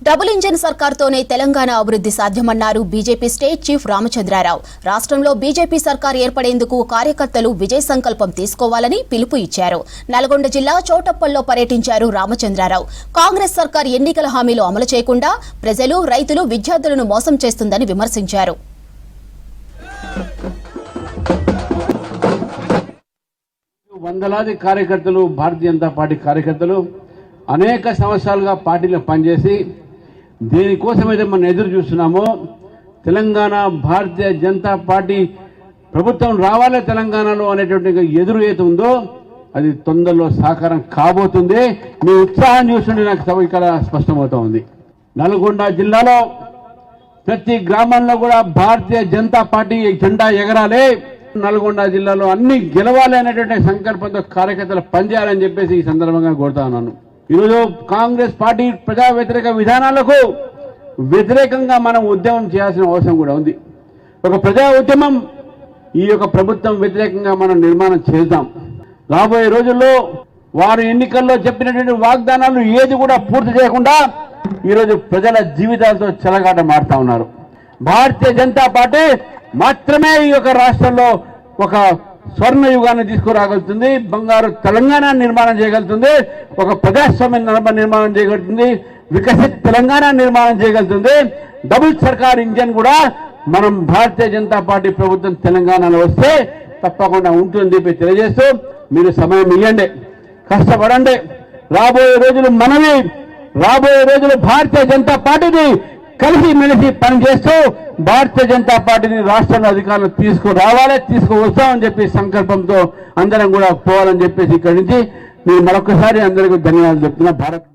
Double engine సర్కార్తోనే Telangana అభివృద్ధి సాధ్యమన్నారు BJP state chief Ramachandra Rao. రాష్ట్రంలో BJP సర్కార్ ఏర్పడేందుకు కార్యకర్తలు విజయ సంకల్పం తీసుకోవాలని పిలుపు ఇచ్చారు. నల్గొండ జిల్లా చోటప్పల్లో పర్యటించారు రామచంద్రారావు. కాంగ్రెస్ సర్కార్ ఎన్నికల హామీలు అమలు చేయకుండా ప్రజలు, రైతులు, విద్యార్థులను మోసం చేస్తుందని విమర్శించారు. వందలాది కార్యకర్తలు, భారతీయ జనతా పార్టీ కార్యకర్తలు అనేక సంవత్సరాలుగా పార్టీలో పనిచేసి దేనికోసమైతే మనం ఎదురు చూస్తున్నామో, తెలంగాణ భారతీయ జనతా పార్టీ ప్రభుత్వం రావాలి తెలంగాణలో అనేటువంటి ఎదురు ఏది ఉందో అది తొందరలో సాకారం కాబోతుంది. మీ ఉత్సాహం చూస్తుంటే నాకు ఇక్కడ స్పష్టమవుతా ఉంది. నల్గొండ జిల్లాలో ప్రతి గ్రామంలో కూడా భారతీయ జనతా పార్టీ జెండా ఎగరాలి, నల్గొండ జిల్లాలో అన్ని గెలవాలి అనేటువంటి సంకల్పంతో కార్యకర్తలు పనిచేయాలని చెప్పేసి ఈ సందర్భంగా కోరుతా ఉన్నాను. ఈరోజు కాంగ్రెస్ పార్టీ ప్రజా వ్యతిరేక విధానాలకు వ్యతిరేకంగా మనం ఉద్యమం చేయాల్సిన అవసరం కూడా ఉంది. ఒక ప్రజా ఉద్యమం ఈ యొక్క ప్రభుత్వం వ్యతిరేకంగా మనం నిర్మాణం చేద్దాం. రాబోయే రోజుల్లో వారు ఎన్నికల్లో చెప్పినటువంటి వాగ్దానాలు ఏది కూడా పూర్తి చేయకుండా ఈరోజు ప్రజల జీవితాలతో చెలగాట మారుతా ఉన్నారు. భారతీయ జనతా పార్టీ మాత్రమే ఈ యొక్క రాష్ట్రంలో ఒక స్వర్ణ యుగాన్ని తీసుకురాగలుగుతుంది, బంగారు తెలంగాణ నిర్మాణం చేయగలుగుతుంది, ఒక ప్రజాస్వామ్య నిర్మాణం చేయగలుగుతుంది, వికసిత్ తెలంగాణ నిర్మాణం చేయగలుగుతుంది. డబుల్ సర్కార్ ఇంజన్ కూడా మనం భారతీయ జనతా పార్టీ ప్రభుత్వం తెలంగాణలో వస్తే తప్పకుండా ఉంటుందని చెప్పి తెలియజేస్తూ మీరు సమయం ఇవ్వండి, కష్టపడండి. రాబోయే రోజులు భారతీయ జనతా పార్టీని కలిసి మెలిసి పనిచేస్తూ భారతీయ జనతా పార్టీని రాష్ట్రంలో అధికారులు తీసుకువస్తామని చెప్పి సంకల్పంతో అందరం కూడా పోవాలని చెప్పేసి ఇక్కడి నుంచి నేను మరొకసారి అందరికీ ధన్యవాదాలు చెప్తున్నా. భారత్